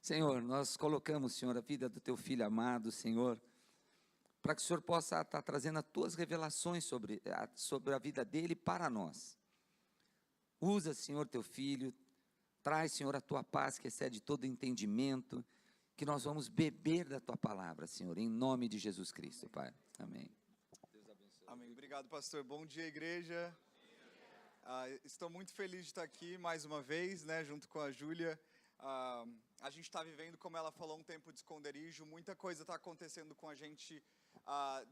Senhor, nós colocamos, Senhor, a vida do Teu Filho amado, Senhor, para que o Senhor possa estar trazendo as Tuas revelações sobre a vida dele para nós. Usa, Senhor, Teu Filho, traz, Senhor, a Tua paz que excede todo entendimento, que nós vamos beber da Tua palavra, Senhor, em nome de Jesus Cristo, Pai. Amém. Deus abençoe. Amém. Obrigado, pastor. Bom dia, igreja. Estou muito feliz de estar aqui mais uma vez, né, junto com a Júlia. A gente está vivendo, como ela falou, um tempo de esconderijo. Muita coisa está acontecendo com a gente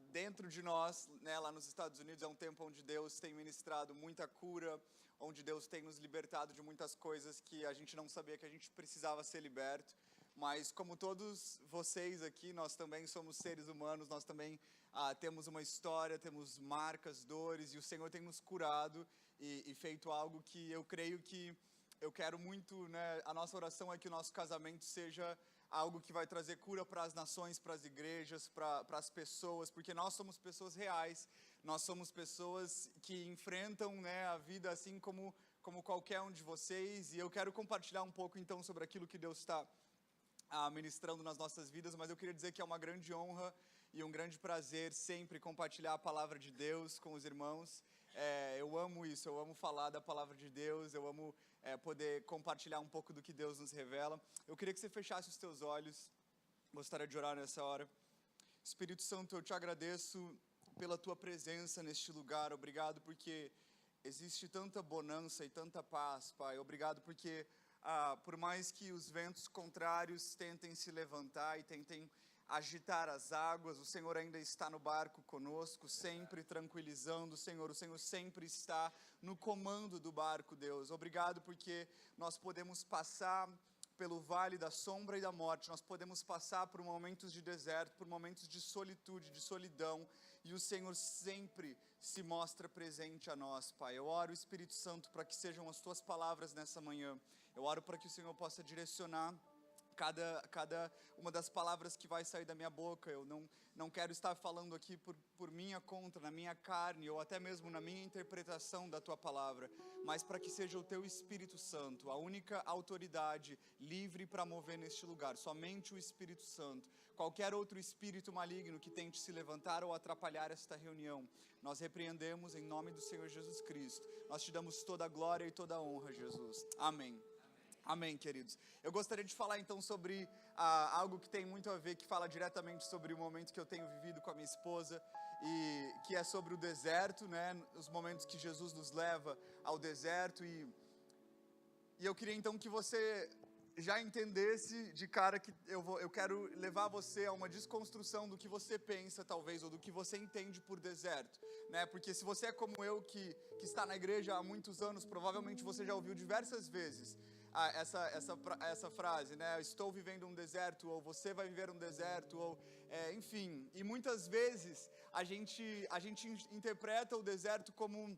dentro de nós, né, lá nos Estados Unidos. É um tempo onde Deus tem ministrado muita cura, onde Deus tem nos libertado de muitas coisas que a gente não sabia que a gente precisava ser liberto. Mas como todos vocês aqui, nós também somos seres humanos, nós também temos uma história, temos marcas, dores, e o Senhor tem nos curado e feito algo que eu creio que eu quero muito, né? A nossa oração é que o nosso casamento seja algo que vai trazer cura para as nações, para as igrejas, para as pessoas, porque nós somos pessoas reais, nós somos pessoas que enfrentam, né, a vida assim como qualquer um de vocês, e eu quero compartilhar um pouco então sobre aquilo que Deus está ministrando nas nossas vidas, mas eu queria dizer que é uma grande honra e um grande prazer sempre compartilhar a palavra de Deus com os irmãos. Eu amo isso, eu amo falar da palavra de Deus, eu amo poder compartilhar um pouco do que Deus nos revela. Eu queria que você fechasse os teus olhos, gostaria de orar nessa hora. Espírito Santo, eu te agradeço pela tua presença neste lugar, obrigado porque existe tanta bonança e tanta paz, Pai, obrigado porque por mais que os ventos contrários tentem se levantar e tentem agitar as águas, o Senhor ainda está no barco conosco, sempre tranquilizando, Senhor. O Senhor sempre está no comando do barco, Deus. Obrigado porque nós podemos passar pelo vale da sombra e da morte, nós podemos passar por momentos de deserto, por momentos de solitude, de solidão, e o Senhor sempre se mostra presente a nós, Pai. Eu oro, Espírito Santo, para que sejam as Tuas palavras nessa manhã. Eu oro para que o Senhor possa direcionar cada uma das palavras que vai sair da minha boca. Eu não quero estar falando aqui por minha conta, na minha carne, ou até mesmo na minha interpretação da Tua palavra, mas para que seja o Teu Espírito Santo, a única autoridade livre para mover neste lugar, somente o Espírito Santo. Qualquer outro espírito maligno que tente se levantar ou atrapalhar esta reunião, nós repreendemos em nome do Senhor Jesus Cristo. Nós te damos toda a glória e toda a honra, Jesus. Amém. Amém, queridos. Eu gostaria de falar então sobre algo que tem muito a ver, que fala diretamente sobre o momento que eu tenho vivido com a minha esposa, e que é sobre o deserto, né? Os momentos que Jesus nos leva ao deserto, e eu queria então que você já entendesse de cara que eu quero levar você a uma desconstrução do que você pensa, talvez, ou do que você entende por deserto, né? Porque se você é como eu, que está na igreja há muitos anos, provavelmente você já ouviu diversas vezes essa frase, né? Estou vivendo um deserto, ou você vai viver um deserto, ou enfim. E muitas vezes a gente interpreta o deserto como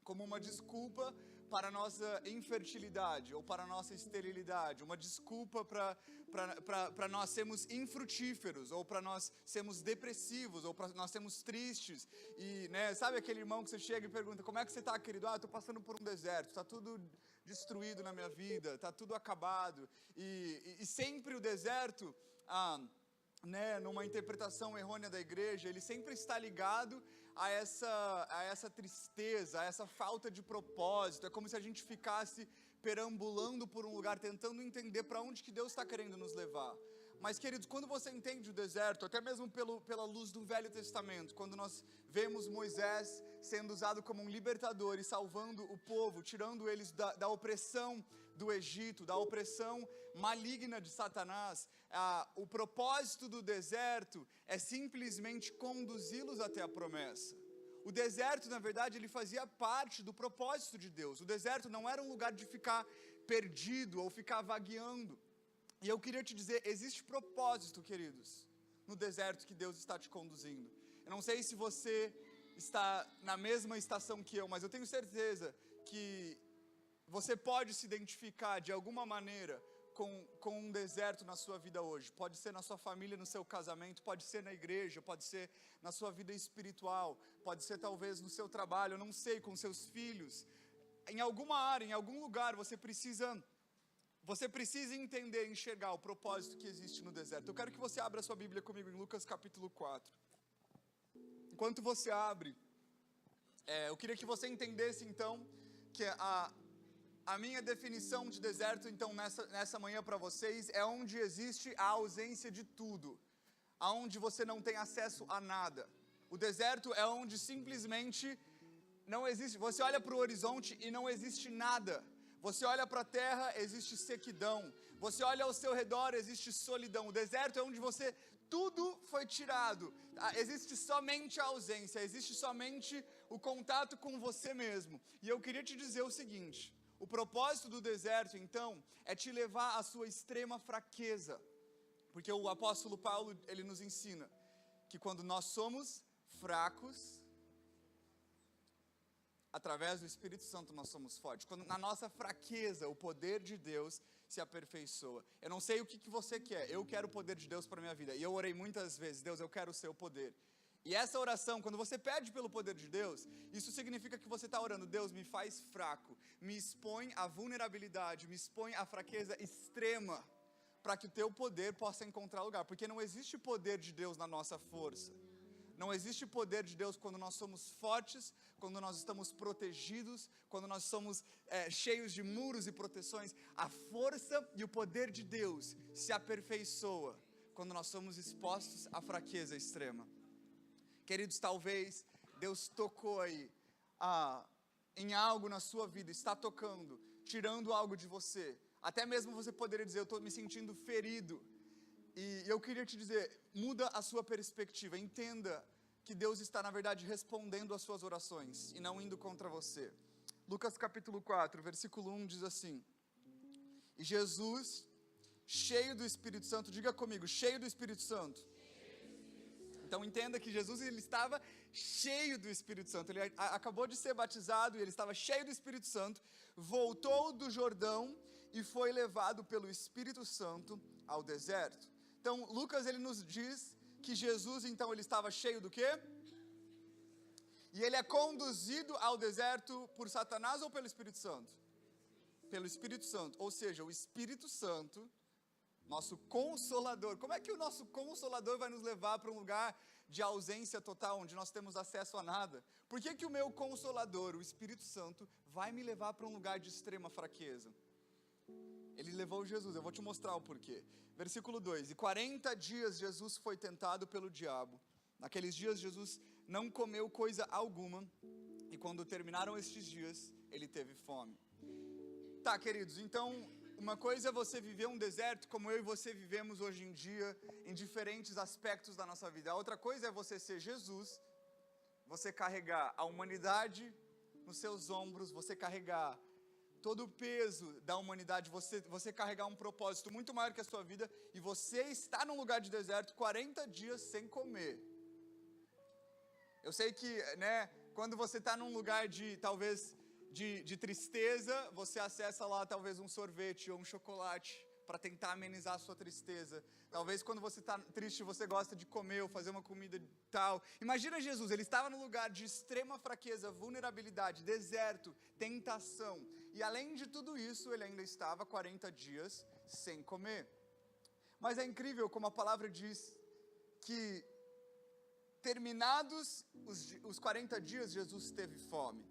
uma desculpa para a nossa infertilidade ou para a nossa esterilidade, uma desculpa para nós sermos infrutíferos, ou para nós sermos depressivos, ou para nós sermos tristes. E, né, sabe aquele irmão que você chega e pergunta: como é que você está, querido? Estou passando por um deserto, está tudo destruído na minha vida, está tudo acabado. E sempre o deserto, né, numa interpretação errônea da igreja, ele sempre está ligado a essa tristeza, a essa falta de propósito. É como se a gente ficasse perambulando por um lugar, tentando entender para onde que Deus está querendo nos levar. Mas, queridos, quando você entende o deserto, até mesmo pela luz do Velho Testamento, quando nós vemos Moisés sendo usado como um libertador e salvando o povo, tirando eles da opressão do Egito, da opressão maligna de Satanás, o propósito do deserto é simplesmente conduzi-los até a promessa. O deserto, na verdade, ele fazia parte do propósito de Deus. O deserto não era um lugar de ficar perdido ou ficar vagueando. E eu queria te dizer, existe propósito, queridos, no deserto que Deus está te conduzindo. Eu não sei se você está na mesma estação que eu, mas eu tenho certeza que você pode se identificar de alguma maneira com um deserto na sua vida hoje. Pode ser na sua família, no seu casamento, pode ser na igreja, pode ser na sua vida espiritual, pode ser talvez no seu trabalho, eu não sei, com seus filhos. Em alguma área, em algum lugar, você precisa você precisa entender, enxergar o propósito que existe no deserto. Eu quero que você abra sua Bíblia comigo em Lucas capítulo 4. Enquanto você abre, eu queria que você entendesse então, que a minha definição de deserto, então, nessa manhã para vocês, é onde existe a ausência de tudo, aonde você não tem acesso a nada. O deserto é onde simplesmente não existe, você olha para o horizonte e não existe nada. Você olha para a terra, existe sequidão. Você olha ao seu redor, existe solidão. O deserto é onde tudo foi tirado. Existe somente a ausência, existe somente o contato com você mesmo. E eu queria te dizer o seguinte: o propósito do deserto, então, é te levar à sua extrema fraqueza. Porque o apóstolo Paulo, ele nos ensina que quando nós somos fracos, através do Espírito Santo nós somos fortes. Quando na nossa fraqueza o poder de Deus se aperfeiçoa. Eu não sei o que você quer, eu quero o poder de Deus para a minha vida. E eu orei muitas vezes: Deus, eu quero o seu poder. E essa oração, quando você pede pelo poder de Deus, isso significa que você está orando: Deus, me faz fraco, me expõe à vulnerabilidade, me expõe à fraqueza extrema, para que o teu poder possa encontrar lugar. Porque não existe poder de Deus na nossa força. Não existe poder de Deus quando nós somos fortes, quando nós estamos protegidos, quando nós somos cheios de muros e proteções. A força e o poder de Deus se aperfeiçoa quando nós somos expostos à fraqueza extrema. Queridos, talvez Deus tocou aí em algo na sua vida, está tocando, tirando algo de você. Até mesmo você poderia dizer: eu estou me sentindo ferido. E eu queria te dizer, muda a sua perspectiva, entenda que Deus está, na verdade, respondendo às suas orações e não indo contra você. Lucas capítulo 4, versículo 1 diz assim: e Jesus, cheio do Espírito Santo, diga comigo, cheio do Espírito Santo. Então entenda que Jesus, ele estava cheio do Espírito Santo, ele acabou de ser batizado e ele estava cheio do Espírito Santo, voltou do Jordão e foi levado pelo Espírito Santo ao deserto. Então, Lucas, ele nos diz que Jesus, então, ele estava cheio do quê? E ele é conduzido ao deserto por Satanás ou pelo Espírito Santo? Pelo Espírito Santo, ou seja, o Espírito Santo, nosso Consolador. Como é que o nosso Consolador vai nos levar para um lugar de ausência total, onde nós temos acesso a nada? Por que o meu Consolador, o Espírito Santo, vai me levar para um lugar de extrema fraqueza? Ele levou Jesus, eu vou te mostrar o porquê. Versículo 2: e 40 dias Jesus foi tentado pelo diabo. Naqueles dias Jesus não comeu coisa alguma, e quando terminaram estes dias, ele teve fome. Tá, queridos, então, uma coisa é você viver um deserto como eu e você vivemos hoje em dia, em diferentes aspectos da nossa vida. A outra coisa é você ser Jesus, você carregar a humanidade nos seus ombros, você carregar todo o peso da humanidade, você carregar um propósito muito maior que a sua vida, e você está num lugar de deserto 40 dias sem comer. Eu sei que, quando você está num lugar talvez de tristeza, você acessa lá talvez um sorvete ou um chocolate para tentar amenizar a sua tristeza. Talvez quando você está triste, você gosta de comer ou fazer uma comida tal. Imagina Jesus, ele estava num lugar de extrema fraqueza, vulnerabilidade, deserto, tentação. E além de tudo isso, ele ainda estava 40 dias sem comer. Mas é incrível como a palavra diz que, terminados os 40 dias, Jesus teve fome.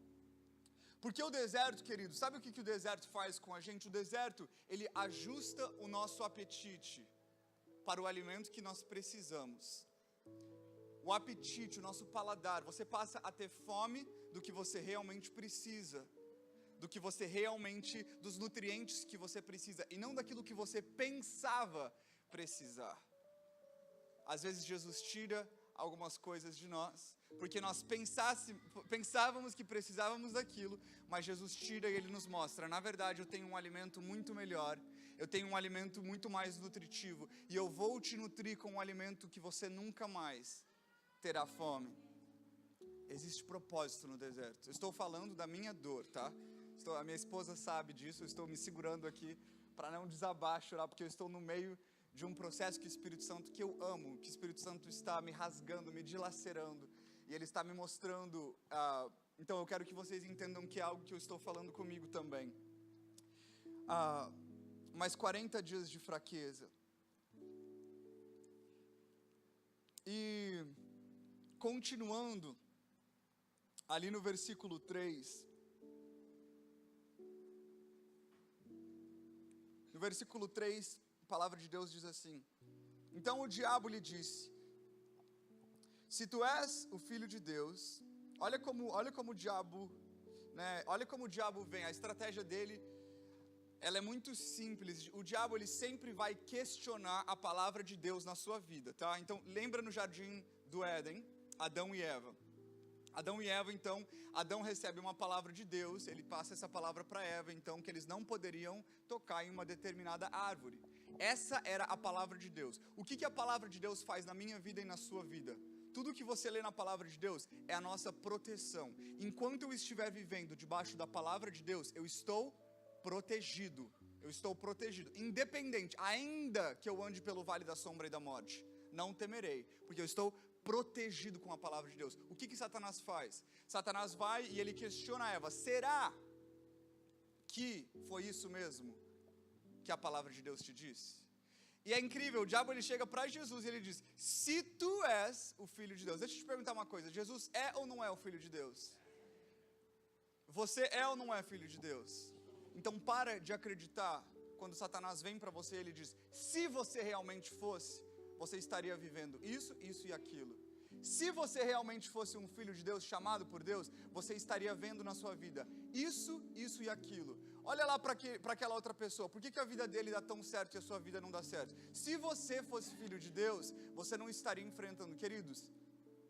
Porque o deserto, querido, sabe o que o deserto faz com a gente? O deserto, ele ajusta o nosso apetite para o alimento que nós precisamos. O apetite, o nosso paladar, você passa a ter fome do que você realmente precisa, dos nutrientes que você precisa, e não daquilo que você pensava precisar. Às vezes Jesus tira algumas coisas de nós, porque nós pensávamos que precisávamos daquilo, mas Jesus tira e Ele nos mostra: na verdade eu tenho um alimento muito melhor, eu tenho um alimento muito mais nutritivo, e eu vou te nutrir com um alimento que você nunca mais terá fome. Existe propósito no deserto. Eu estou falando da minha dor, tá? A minha esposa sabe disso, eu estou me segurando aqui para não desabar, chorar, porque eu estou no meio de um processo que o Espírito Santo, que eu amo, que o Espírito Santo está me rasgando, me dilacerando, e Ele está me mostrando, então eu quero que vocês entendam que é algo que eu estou falando comigo também. mais 40 dias de fraqueza. E continuando, ali no versículo 3, no versículo 3, a palavra de Deus diz assim: então o diabo lhe disse: se tu és o filho de Deus, olha como o diabo, né, olha como o diabo vem, a estratégia dele, ela é muito simples. O diabo, ele sempre vai questionar a palavra de Deus na sua vida, tá? Então, lembra no jardim do Éden, Adão e Eva. Adão e Eva, então, Adão recebe uma palavra de Deus, ele passa essa palavra para Eva, então, que eles não poderiam tocar em uma determinada árvore. Essa era a palavra de Deus. O que a palavra de Deus faz na minha vida e na sua vida? Tudo que você lê na palavra de Deus é a nossa proteção. Enquanto eu estiver vivendo debaixo da palavra de Deus, eu estou protegido. Eu estou protegido. Independente, ainda que eu ande pelo vale da sombra e da morte, não temerei, porque eu estou protegido com a palavra de Deus. O que Satanás faz? Satanás vai e ele questiona Eva: será que foi isso mesmo que a palavra de Deus te disse? E é incrível, o diabo ele chega para Jesus e ele diz: se tu és o filho de Deus. Deixa eu te perguntar uma coisa: Jesus é ou não é o filho de Deus? Você é ou não é filho de Deus? Então para de acreditar quando Satanás vem para você e ele diz: se você realmente fosse, você estaria vivendo isso, isso e aquilo. Se você realmente fosse um filho de Deus, chamado por Deus, você estaria vendo na sua vida isso, isso e aquilo. Olha lá para aquela outra pessoa, por que a vida dele dá tão certo e a sua vida não dá certo? Se você fosse filho de Deus, você não estaria enfrentando. Queridos,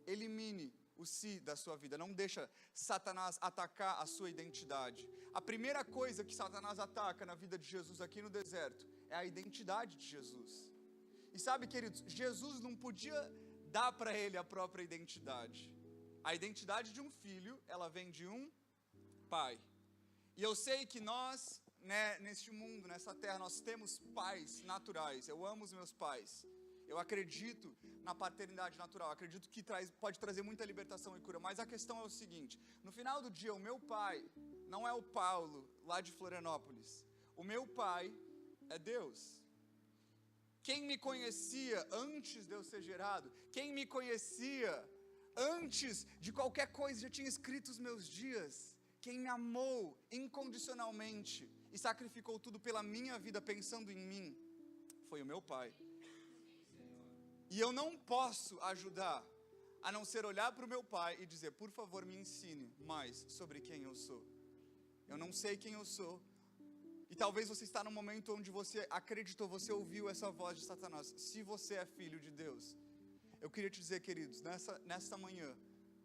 elimine o si da sua vida, não deixa Satanás atacar a sua identidade. A primeira coisa que Satanás ataca na vida de Jesus aqui no deserto é a identidade de Jesus. E sabe, queridos, Jesus não podia dar para ele a própria identidade. A identidade de um filho, ela vem de um pai. E eu sei que nós, né, neste mundo, nessa terra, nós temos pais naturais. Eu amo os meus pais. Eu acredito na paternidade natural. Acredito que pode trazer muita libertação e cura. Mas a questão é o seguinte: no final do dia, o meu pai não é o Paulo, lá de Florianópolis. O meu pai é Deus. Quem me conhecia antes de eu ser gerado, quem me conhecia antes de qualquer coisa, já tinha escrito os meus dias. Quem me amou incondicionalmente e sacrificou tudo pela minha vida pensando em mim, foi o meu pai. E eu não posso ajudar a não ser olhar para o meu pai e dizer: por favor, me ensine mais sobre quem eu sou. Eu não sei quem eu sou. E talvez você está num momento onde você acreditou, você ouviu essa voz de Satanás. Se você é filho de Deus, eu queria te dizer, queridos, nessa manhã,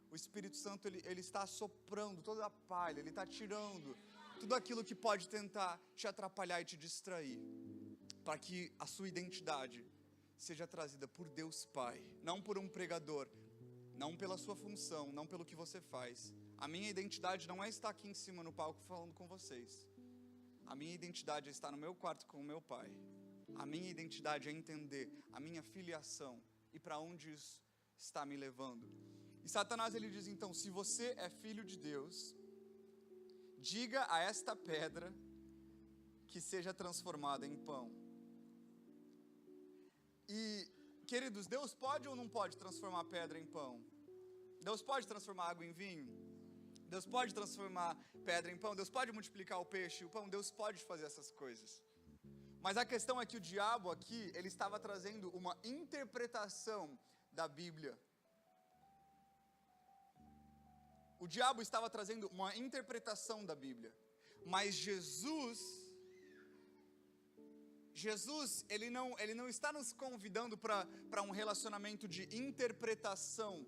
o Espírito Santo ele está soprando toda a palha, ele está tirando tudo aquilo que pode tentar te atrapalhar e te distrair, para que a sua identidade seja trazida por Deus Pai, não por um pregador, não pela sua função, não pelo que você faz. A minha identidade não é estar aqui em cima no palco falando com vocês. A minha identidade é estar no meu quarto com o meu pai. A minha identidade é entender a minha filiação e para onde isso está me levando. E Satanás ele diz então: se você é filho de Deus, diga a esta pedra que seja transformada em pão. E, queridos, Deus pode ou não pode transformar pedra em pão? Deus pode transformar água em vinho? Deus pode transformar pedra em pão? Deus pode multiplicar o peixe e o pão? Deus pode fazer essas coisas. Mas a questão é que o diabo aqui, ele estava trazendo uma interpretação da Bíblia. O diabo estava trazendo uma interpretação da Bíblia. Mas Jesus, ele não está nos convidando para um relacionamento de interpretação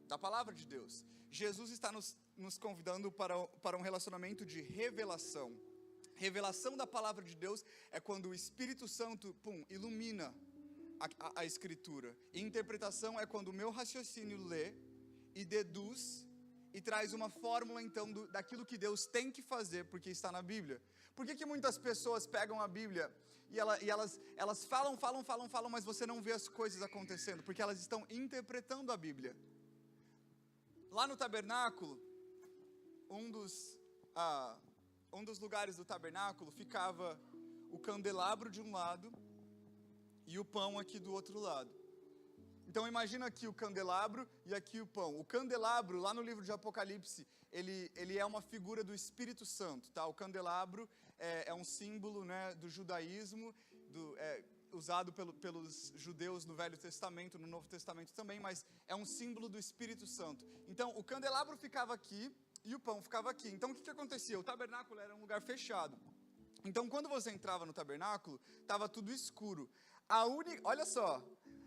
da palavra de Deus. Jesus está nos convidando para um relacionamento de revelação. Revelação da palavra de Deus é quando o Espírito Santo, ilumina a Escritura. E interpretação é quando o meu raciocínio lê e deduz e traz uma fórmula então daquilo que Deus tem que fazer, porque está na Bíblia. Por que muitas pessoas pegam a Bíblia e elas falam, mas você não vê as coisas acontecendo? Porque elas estão interpretando a Bíblia. Lá no tabernáculo, um dos lugares do tabernáculo ficava o candelabro de um lado e o pão aqui do outro lado. Então imagina aqui o candelabro e aqui o pão. O candelabro, lá no livro de Apocalipse, ele é uma figura do Espírito Santo, tá? O candelabro é um símbolo, né, do judaísmo, usado pelos judeus no Velho Testamento, no Novo Testamento também, mas é um símbolo do Espírito Santo. Então o candelabro ficava aqui e o pão ficava aqui. Então o que acontecia? O tabernáculo era um lugar fechado. Então quando você entrava no tabernáculo, estava tudo escuro. Olha só,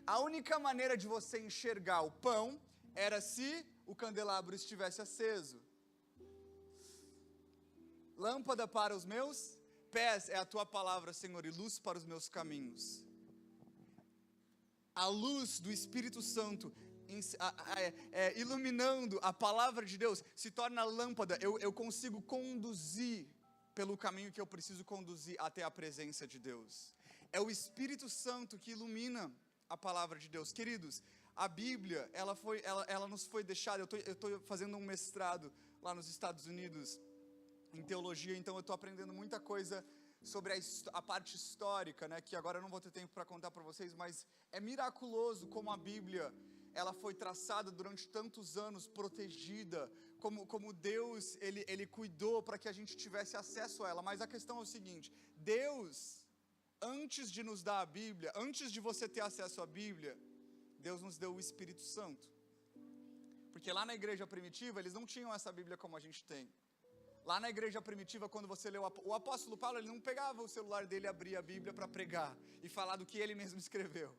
a única maneira de você enxergar o pão era se o candelabro estivesse aceso. Lâmpada para os meus pés é a tua palavra, Senhor, e luz para os meus caminhos. A luz do Espírito Santo iluminando a palavra de Deus se torna lâmpada. Eu consigo conduzir pelo caminho que eu preciso conduzir até a presença de Deus. É o Espírito Santo que ilumina a palavra de Deus. Queridos, a Bíblia, ela nos foi deixada. Eu estou fazendo um mestrado lá nos Estados Unidos em teologia, então eu estou aprendendo muita coisa sobre a parte histórica, né, que agora eu não vou ter tempo para contar para vocês, mas é miraculoso como a Bíblia, ela foi traçada durante tantos anos, protegida, como Deus, ele cuidou para que a gente tivesse acesso a ela. Mas a questão é o seguinte: Deus, antes de nos dar a Bíblia, antes de você ter acesso à Bíblia, Deus nos deu o Espírito Santo. Porque lá na igreja primitiva, eles não tinham essa Bíblia como a gente tem. Lá na igreja primitiva, quando você lê o apóstolo Paulo, ele não pegava o celular dele, abria a Bíblia para pregar e falar do que ele mesmo escreveu.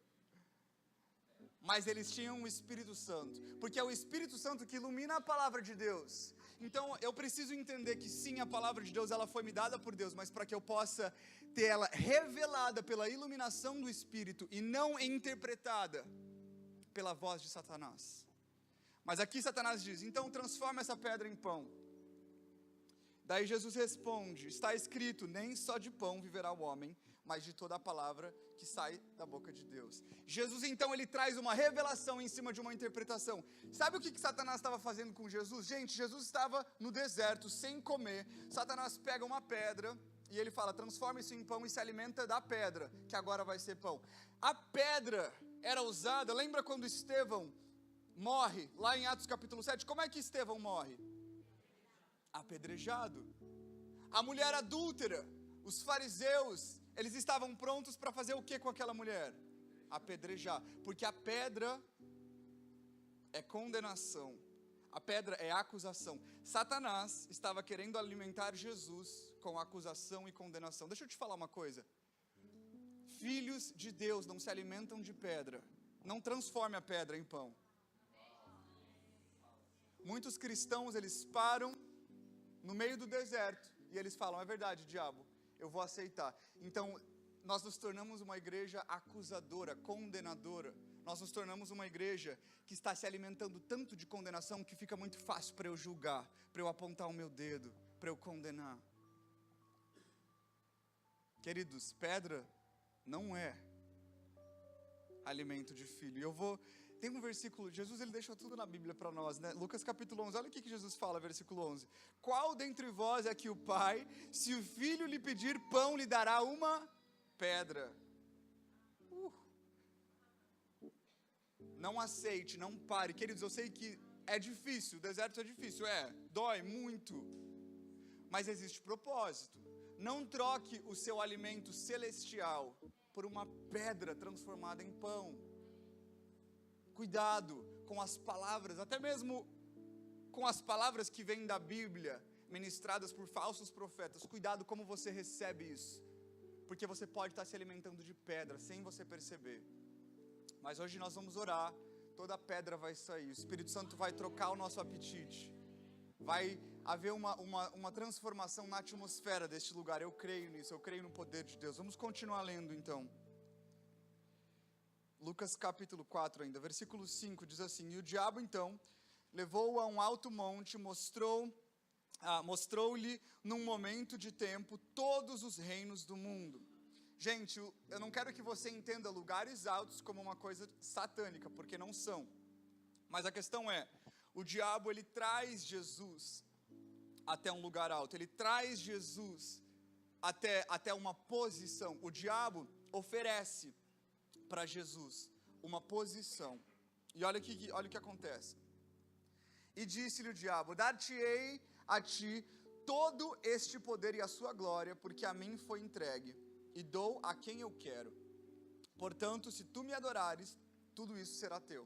Mas eles tinham o Espírito Santo, porque é o Espírito Santo que ilumina a palavra de Deus. Então eu preciso entender que sim, a palavra de Deus, ela foi me dada por Deus, mas para que eu possa ter ela revelada pela iluminação do Espírito e não interpretada pela voz de Satanás. Mas aqui Satanás diz: então transforma essa pedra em pão. Daí Jesus responde: está escrito, nem só de pão viverá o homem, mas de toda a palavra que sai da boca de Deus. Jesus então, ele traz uma revelação em cima de uma interpretação. Sabe o que Satanás estava fazendo com Jesus? Gente, Jesus estava no deserto, sem comer. Satanás pega uma pedra e ele fala: transforma isso em pão, e se alimenta da pedra, que agora vai ser pão. A pedra era usada, lembra quando Estevão morre, lá em Atos capítulo 7, como é que Estevão morre? Apedrejado. A mulher adúltera, os fariseus, eles estavam prontos para fazer o que com aquela mulher? Apedrejar, porque a pedra é condenação, a pedra é acusação. Satanás estava querendo alimentar Jesus com acusação e condenação. Deixa eu te falar uma coisa: filhos de Deus não se alimentam de pedra. Não transforme a pedra em pão. Muitos cristãos, eles param no meio do deserto e eles falam: é verdade, diabo, eu vou aceitar. Então nós nos tornamos uma igreja acusadora, condenadora. Nós nos tornamos uma igreja que está se alimentando tanto de condenação que fica muito fácil para eu julgar, para eu apontar o meu dedo, para eu condenar. Queridos, pedra não é alimento de filho. Tem um versículo, Jesus, ele deixou tudo na Bíblia para nós, né? Lucas capítulo 11, olha o que Jesus fala, versículo 11. Qual dentre vós é que o pai, se o filho lhe pedir pão, lhe dará uma pedra? Não aceite, não pare. Queridos, eu sei que é difícil, o deserto é difícil, dói muito. Mas existe propósito. Não troque o seu alimento celestial por uma pedra transformada em pão. Cuidado com as palavras, até mesmo com as palavras que vêm da Bíblia, ministradas por falsos profetas. Cuidado como você recebe isso, porque você pode estar se alimentando de pedra, sem você perceber. Mas hoje nós vamos orar, toda pedra vai sair, o Espírito Santo vai trocar o nosso apetite. Vai haver uma transformação na atmosfera deste lugar. Eu creio nisso, eu creio no poder de Deus. Vamos continuar lendo então. Lucas capítulo 4 ainda, versículo 5, diz assim: e o diabo então levou-o a um alto monte, mostrou-lhe num momento de tempo todos os reinos do mundo. Gente, eu não quero que você entenda lugares altos como uma coisa satânica, porque não são. Mas a questão é, o diabo, ele traz Jesus até um lugar alto, ele traz Jesus até uma posição. O diabo oferece para Jesus uma posição. E olha o que acontece. E disse-lhe o diabo: dar-te-ei a ti todo este poder e a sua glória, porque a mim foi entregue, e dou a quem eu quero. Portanto, se tu me adorares, tudo isso será teu.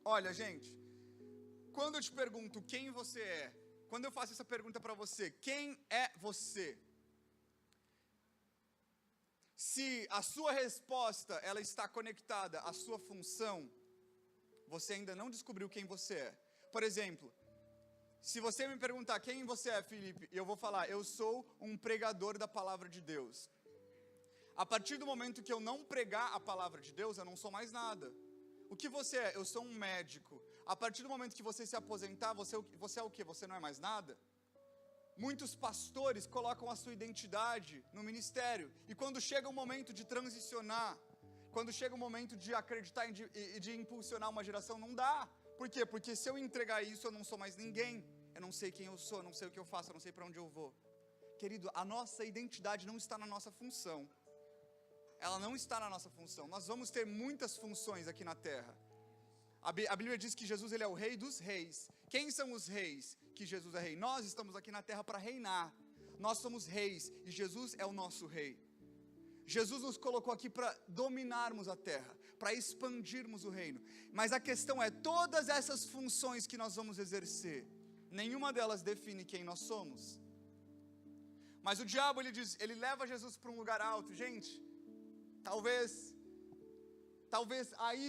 Olha, gente, quando eu te pergunto quem você é, quando eu faço essa pergunta para você, quem é você? Se a sua resposta, ela está conectada à sua função, você ainda não descobriu quem você é. Por exemplo, se você me perguntar quem você é, Felipe, eu vou falar, eu sou um pregador da palavra de Deus. A partir do momento que eu não pregar a palavra de Deus, eu não sou mais nada. O que você é? Eu sou um médico. A partir do momento que você se aposentar, você é o quê? Você não é mais nada? Muitos pastores colocam a sua identidade no ministério. E quando chega o momento de transicionar, quando chega o momento de acreditar e de impulsionar uma geração, não dá. Por quê? Porque se eu entregar isso, eu não sou mais ninguém. Eu não sei quem eu sou, eu não sei o que eu faço, eu não sei para onde eu vou. Querido, a nossa identidade não está na nossa função. Ela não está na nossa função. Nós vamos ter muitas funções aqui na terra. A Bíblia diz que Jesus, ele é o rei dos reis. Quem são os reis que Jesus é rei? Nós estamos aqui na terra para reinar. Nós somos reis e Jesus é o nosso rei. Jesus nos colocou aqui para dominarmos a terra, para expandirmos o reino. Mas a questão é, todas essas funções que nós vamos exercer, nenhuma delas define quem nós somos. Mas o diabo, ele leva Jesus para um lugar alto. Gente, talvez aí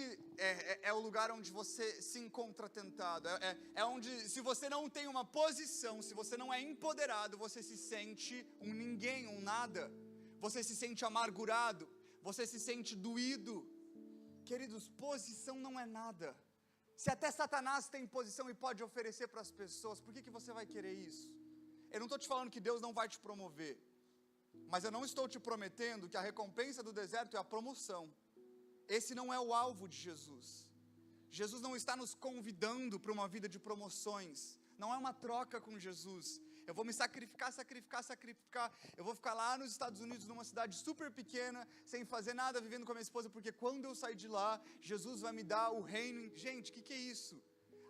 é o lugar onde você se encontra tentado. É onde, se você não tem uma posição, se você não é empoderado, você se sente um ninguém, um nada. Você se sente amargurado, você se sente doído. Queridos, posição não é nada. Se até Satanás tem posição e pode oferecer para as pessoas, por que você vai querer isso? Eu não estou te falando que Deus não vai te promover, mas eu não estou te prometendo que a recompensa do deserto é a promoção. Esse não é o alvo de Jesus. Jesus não está nos convidando para uma vida de promoções. Não é uma troca com Jesus. Eu vou me sacrificar. Eu vou ficar lá nos Estados Unidos, numa cidade super pequena, sem fazer nada, vivendo com a minha esposa, porque quando eu sair de lá, Jesus vai me dar o reino. Gente, o que é isso?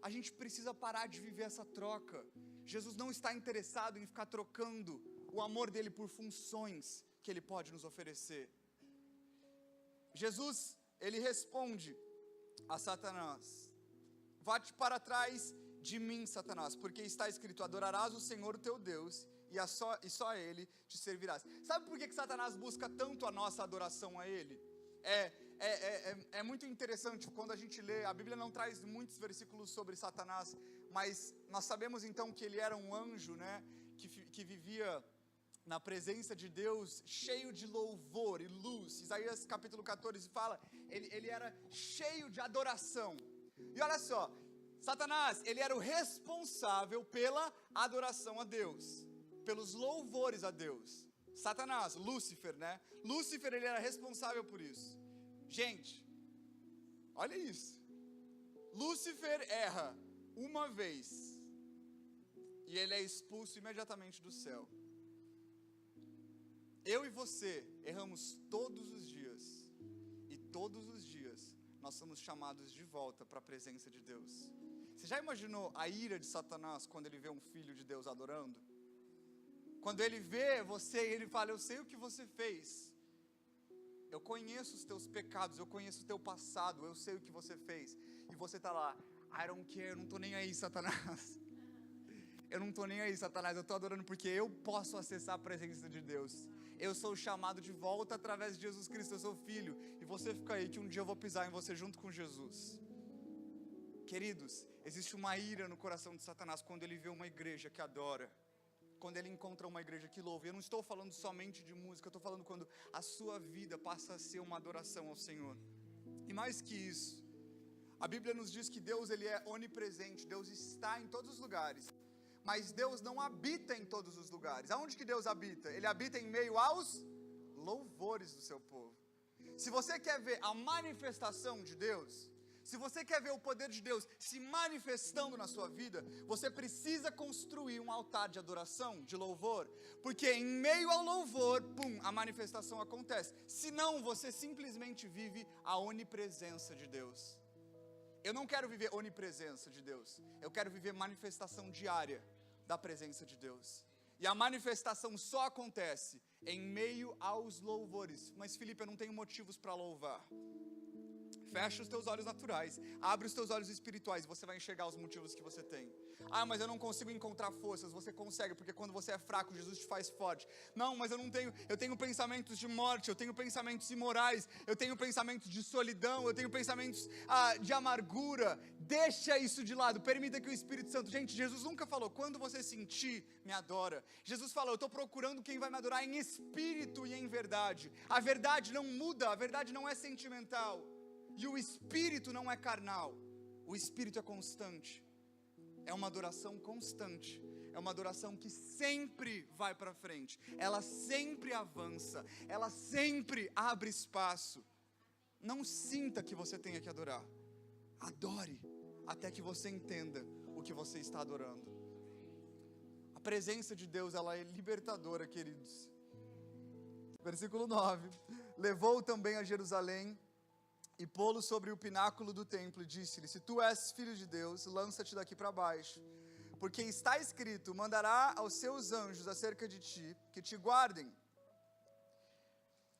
A gente precisa parar de viver essa troca. Jesus não está interessado em ficar trocando o amor dele por funções que ele pode nos oferecer. Jesus, ele responde a Satanás: vá-te para trás de mim, Satanás, porque está escrito: adorarás o Senhor teu Deus e só a Ele te servirás. Sabe por que Satanás busca tanto a nossa adoração a Ele? É muito interessante quando a gente lê, a Bíblia não traz muitos versículos sobre Satanás, mas nós sabemos então que ele era um anjo, né, que vivia na presença de Deus, cheio de louvor e luz. Isaías capítulo 14 fala, ele era cheio de adoração. E olha só, Satanás, ele era o responsável pela adoração a Deus, pelos louvores a Deus. Satanás, Lúcifer, né? Lúcifer, ele era responsável por isso. Gente, olha isso. Lúcifer erra uma vez e ele é expulso imediatamente do céu. Eu e você erramos todos os dias, e todos os dias nós somos chamados de volta para a presença de Deus. Você já imaginou a ira de Satanás quando ele vê um filho de Deus adorando? Quando ele vê você e ele fala: eu sei o que você fez, eu conheço os teus pecados, eu conheço o teu passado, eu sei o que você fez, e você está lá: I don't care, eu não estou nem aí, Satanás. Eu não estou nem aí, Satanás, eu estou adorando porque eu posso acessar a presença de Deus. Eu sou chamado de volta através de Jesus Cristo, eu sou filho. E você fica aí que um dia eu vou pisar em você junto com Jesus. Queridos, existe uma ira no coração de Satanás quando ele vê uma igreja que adora, quando ele encontra uma igreja que louva. Eu não estou falando somente de música, eu estou falando quando a sua vida passa a ser uma adoração ao Senhor. E mais que isso, a Bíblia nos diz que Deus, ele é onipresente, Deus está em todos os lugares. Mas Deus não habita em todos os lugares. Aonde que Deus habita? Ele habita em meio aos louvores do seu povo. Se você quer ver a manifestação de Deus, Se você quer ver o poder de Deus se manifestando na sua vida, você precisa construir um altar de adoração, de louvor, porque em meio ao louvor, a manifestação acontece. Senão, você simplesmente vive a onipresença de Deus. Eu não quero viver onipresença de Deus, eu quero viver manifestação diária da presença de Deus. E a manifestação só acontece em meio aos louvores. Mas Felipe, eu não tenho motivos para louvar. Fecha os teus olhos naturais, abre os teus olhos espirituais e você vai enxergar os motivos que você tem. Ah, mas eu não consigo encontrar forças. Você consegue, porque quando você é fraco, Jesus te faz forte. Não, mas eu tenho pensamentos de morte, eu tenho pensamentos imorais, eu tenho pensamentos de solidão, eu tenho pensamentos de amargura. Deixa isso de lado, permita que o Espírito Santo... Gente, Jesus nunca falou, quando você sentir, me adora. Jesus falou, eu estou procurando quem vai me adorar em espírito e em verdade. A verdade não muda, a verdade não é sentimental. E o espírito não é carnal, o espírito é constante, é uma adoração constante, é uma adoração que sempre vai para frente, ela sempre avança, ela sempre abre espaço. Não sinta que você tenha que adorar, adore até que você entenda o que você está adorando. A presença de Deus, ela é libertadora, queridos. Versículo 9, levou também a Jerusalém, e pô-lo sobre o pináculo do templo, e disse-lhe, se tu és filho de Deus, lança-te daqui para baixo, porque está escrito, mandará aos seus anjos acerca de ti, que te guardem,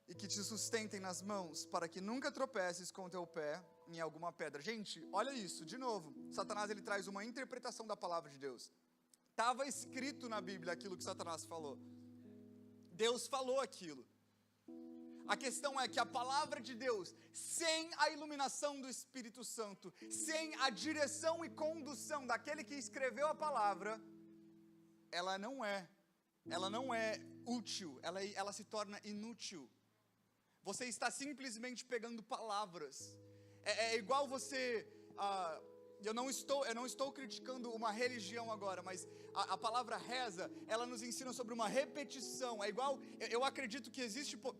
e que te sustentem nas mãos, para que nunca tropeces com o teu pé em alguma pedra. Gente, olha isso, de novo, Satanás ele traz uma interpretação da palavra de Deus. Estava escrito na Bíblia aquilo que Satanás falou, Deus falou aquilo. A questão é que a palavra de Deus, sem a iluminação do Espírito Santo, sem a direção e condução daquele que escreveu a palavra, ela não é útil, ela se torna inútil. Você está simplesmente pegando palavras. É igual você... Eu não estou criticando uma religião agora, mas a palavra reza, ela nos ensina sobre uma repetição. É igual, eu acredito que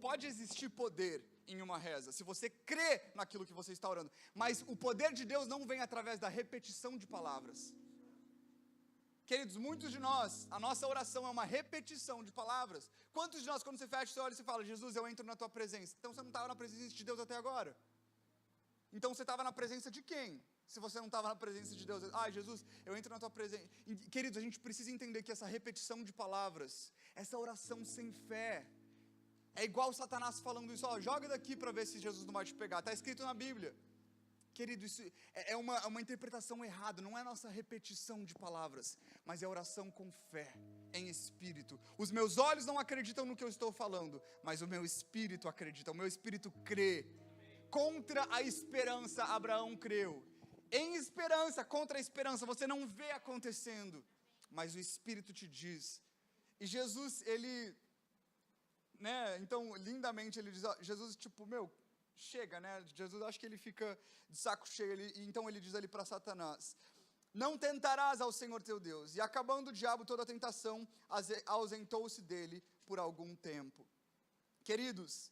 pode existir poder em uma reza, se você crê naquilo que você está orando. Mas o poder de Deus não vem através da repetição de palavras. Queridos, muitos de nós, a nossa oração é uma repetição de palavras. Quantos de nós, quando você fecha os seus olhos e fala, Jesus, eu entro na tua presença? Então você não estava na presença de Deus até agora. Então você estava na presença de quem? Se você não estava na presença de Deus, Jesus, eu entro na tua presença. Queridos, a gente precisa entender que essa repetição de palavras, essa oração sem fé, é igual Satanás falando isso, joga daqui para ver se Jesus não vai te pegar, está escrito na Bíblia. Querido, isso é uma interpretação errada, não é nossa repetição de palavras, mas é oração com fé, em espírito. Os meus olhos não acreditam no que eu estou falando, mas o meu espírito acredita, o meu espírito crê. Contra a esperança, Abraão creu. Em esperança, contra a esperança, você não vê acontecendo, mas o Espírito te diz. E Jesus, ele, então, lindamente, ele diz, Jesus, chega, Jesus, acho que ele fica de saco cheio, então ele diz ali para Satanás, não tentarás ao Senhor teu Deus. E acabando o diabo toda a tentação, ausentou-se dele por algum tempo. Queridos,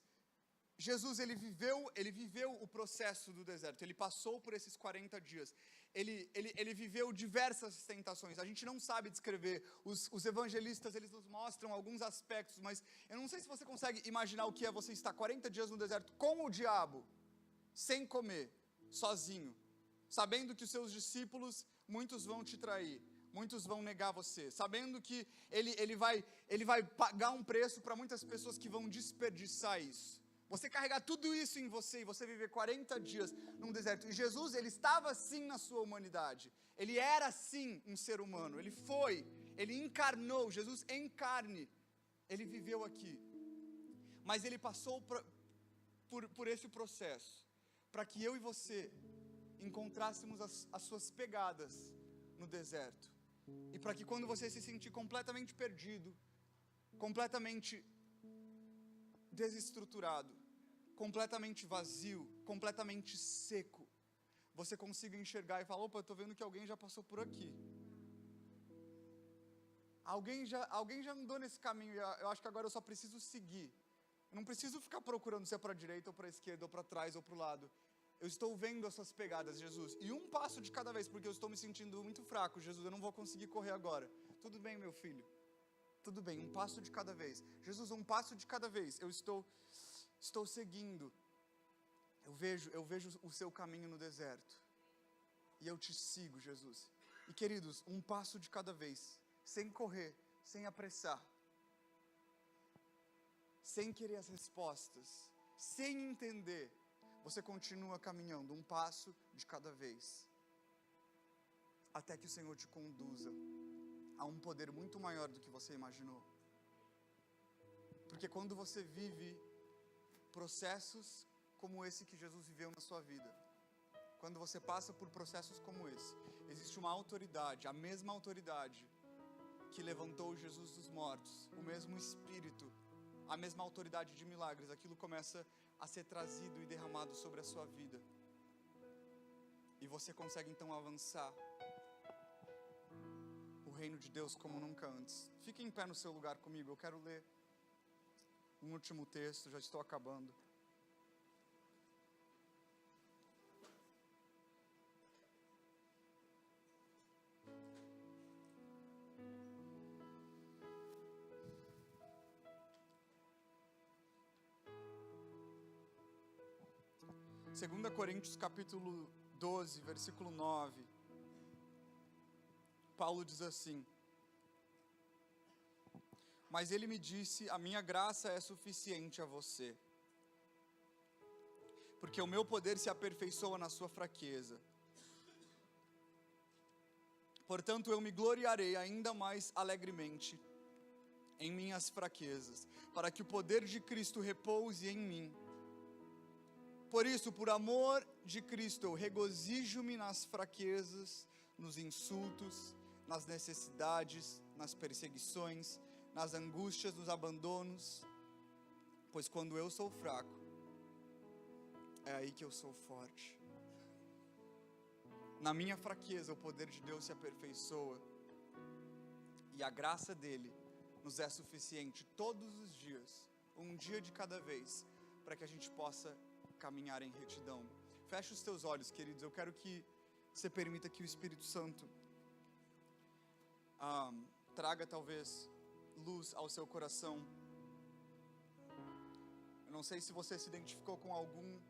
Jesus, ele viveu o processo do deserto, ele passou por esses 40 dias, ele viveu diversas tentações, a gente não sabe descrever, os evangelistas, eles nos mostram alguns aspectos, mas eu não sei se você consegue imaginar o que é você estar 40 dias no deserto com o diabo, sem comer, sozinho, sabendo que os seus discípulos, muitos vão te trair, muitos vão negar você, sabendo que ele vai pagar um preço para muitas pessoas que vão desperdiçar isso. Você carregar tudo isso em você e você viver 40 dias num deserto. E Jesus, ele estava sim na sua humanidade. Ele era sim um ser humano. Ele encarnou, Jesus em carne. Ele viveu aqui. Mas ele passou por esse processo, para que eu e você encontrássemos as suas pegadas no deserto. E para que quando você se sentir completamente perdido, completamente desestruturado, completamente vazio, completamente seco, você consiga enxergar e falar, opa, eu estou vendo que alguém já passou por aqui. Alguém já andou nesse caminho, eu acho que agora eu só preciso seguir. Eu não preciso ficar procurando se é para a direita ou para a esquerda, ou para trás ou para o lado. Eu estou vendo as suas pegadas, Jesus. E um passo de cada vez, porque eu estou me sentindo muito fraco, Jesus, eu não vou conseguir correr agora. Tudo bem, meu filho. Tudo bem, um passo de cada vez. Jesus, um passo de cada vez. Eu estou seguindo. Eu vejo o seu caminho no deserto. E eu te sigo, Jesus. E queridos, um passo de cada vez. Sem correr, sem apressar. Sem querer as respostas. Sem entender. Você continua caminhando um passo de cada vez. Até que o Senhor te conduza a um poder muito maior do que você imaginou. Porque quando você vive processos como esse que Jesus viveu na sua vida, quando você passa por processos como esse, existe uma autoridade, a mesma autoridade que levantou Jesus dos mortos, o mesmo Espírito, a mesma autoridade de milagres, aquilo começa a ser trazido e derramado sobre a sua vida. E você consegue então avançar o reino de Deus como nunca antes. Fique em pé no seu lugar comigo, eu quero ler um último texto, já estou acabando. Segunda Coríntios capítulo 12, versículo 9. Paulo diz assim: mas ele me disse, a minha graça é suficiente a você, porque o meu poder se aperfeiçoa na sua fraqueza. Portanto, eu me gloriarei ainda mais alegremente em minhas fraquezas, para que o poder de Cristo repouse em mim. Por isso, por amor de Cristo, eu regozijo-me nas fraquezas, nos insultos, nas necessidades, nas perseguições, nas angústias, nos abandonos, pois quando eu sou fraco, é aí que eu sou forte. Na minha fraqueza, o poder de Deus se aperfeiçoa, e a graça dele nos é suficiente todos os dias, um dia de cada vez, para que a gente possa caminhar em retidão. Feche os teus olhos, queridos. Eu quero que você permita que o Espírito Santo traga talvez luz ao seu coração. Eu não sei se você se identificou com algum